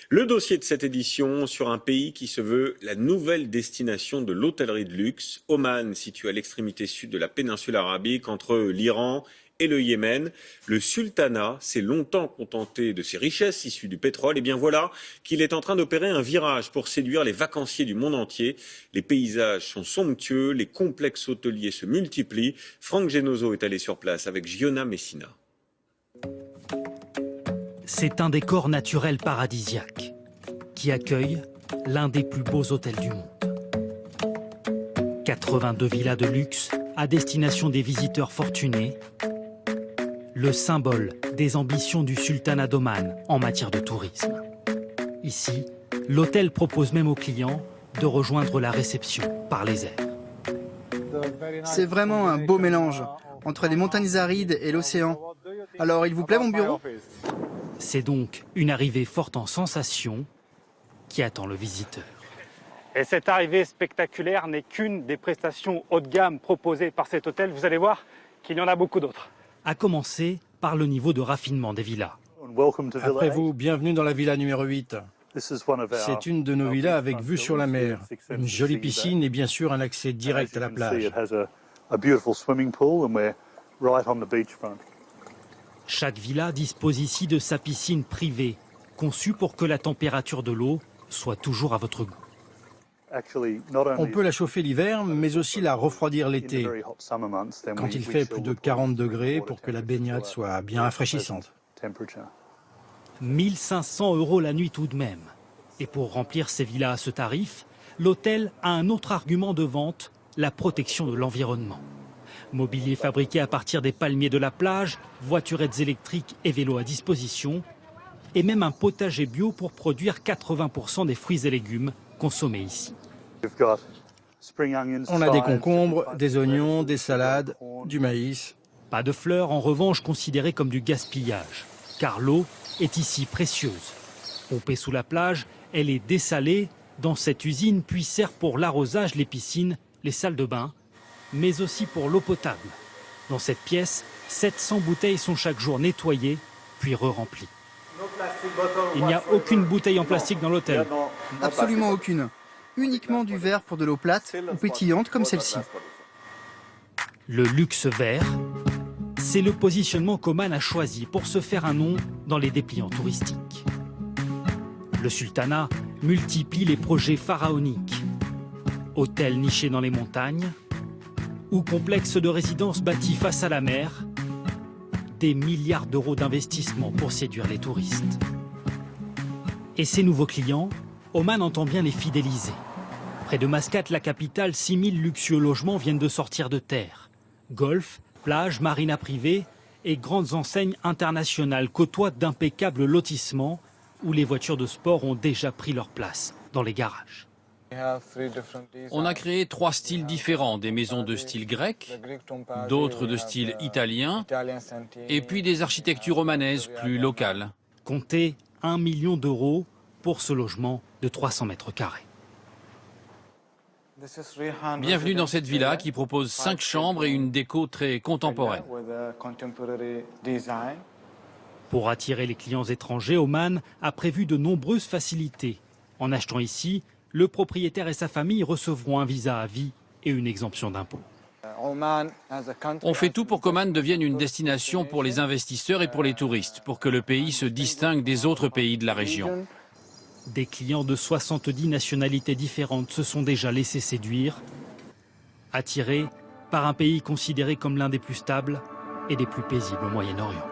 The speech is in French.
Le dossier de cette édition sur un pays qui se veut la nouvelle destination de l'hôtellerie de luxe. Oman, situé à l'extrémité sud de la péninsule arabique entre l'Iran et le Yémen. Le sultanat s'est longtemps contenté de ses richesses issues du pétrole. Et bien voilà qu'il est en train d'opérer un virage pour séduire les vacanciers du monde entier. Les paysages sont somptueux, les complexes hôteliers se multiplient. Franck Genozo est allé sur place avec Giona Messina. C'est un décor naturel paradisiaque qui accueille l'un des plus beaux hôtels du monde. 82 villas de luxe à destination des visiteurs fortunés, le symbole des ambitions du sultanat d'Oman en matière de tourisme. Ici, l'hôtel propose même aux clients de rejoindre la réception par les airs. C'est vraiment un beau mélange entre les montagnes arides et l'océan. Alors, il vous plaît mon bureau ? C'est donc une arrivée forte en sensations qui attend le visiteur. Et cette arrivée spectaculaire n'est qu'une des prestations haut de gamme proposées par cet hôtel. Vous allez voir qu'il y en a beaucoup d'autres. À commencer par le niveau de raffinement des villas. Après vous, bienvenue dans la villa numéro 8. C'est une de nos villas avec vue sur la mer, une jolie piscine et bien sûr un accès direct à la plage. Chaque villa dispose ici de sa piscine privée, conçue pour que la température de l'eau soit toujours à votre goût. On peut la chauffer l'hiver, mais aussi la refroidir l'été, quand il fait plus de 40 degrés pour que la baignade soit bien rafraîchissante. 1 500 € la nuit tout de même. Et pour remplir ces villas à ce tarif, l'hôtel a un autre argument de vente, la protection de l'environnement. Mobilier fabriqué à partir des palmiers de la plage, voiturettes électriques et vélos à disposition, et même un potager bio pour produire 80% des fruits et légumes consommés ici. On a des concombres, des oignons, des salades, du maïs. Pas de fleurs, en revanche, considérées comme du gaspillage, car l'eau est ici précieuse. Pompée sous la plage, elle est dessalée dans cette usine, puis sert pour l'arrosage, les piscines, les salles de bain, mais aussi pour l'eau potable. Dans cette pièce, 700 bouteilles sont chaque jour nettoyées, puis re-remplies. Il n'y a aucune bouteille en plastique dans l'hôtel. Absolument aucune. Uniquement du verre pour de l'eau plate ou pétillante comme celle-ci. Le luxe vert, c'est le positionnement qu'Oman a choisi pour se faire un nom dans les dépliants touristiques. Le sultanat multiplie les projets pharaoniques. Hôtels nichés dans les montagnes ou complexes de résidences bâtis face à la mer. Des milliards d'euros d'investissement pour séduire les touristes. Et ces nouveaux clients, Oman entend bien les fidéliser. Près de Mascate, la capitale, 6000 luxueux logements viennent de sortir de terre. Golf, plage, marina privée et grandes enseignes internationales côtoient d'impeccables lotissements où les voitures de sport ont déjà pris leur place dans les garages. On a créé 3 styles différents, des maisons de style grec, d'autres de style italien, et puis des architectures romanaises plus locales. Comptez 1 million d'euros pour ce logement de 300 mètres carrés. Bienvenue dans cette villa qui propose 5 chambres et une déco très contemporaine. Pour attirer les clients étrangers, Oman a prévu de nombreuses facilités. En achetant ici, le propriétaire et sa famille recevront un visa à vie et une exemption d'impôts. On fait tout pour qu'Oman devienne une destination pour les investisseurs et pour les touristes, pour que le pays se distingue des autres pays de la région. Des clients de 70 nationalités différentes se sont déjà laissés séduire, attirés par un pays considéré comme l'un des plus stables et des plus paisibles au Moyen-Orient.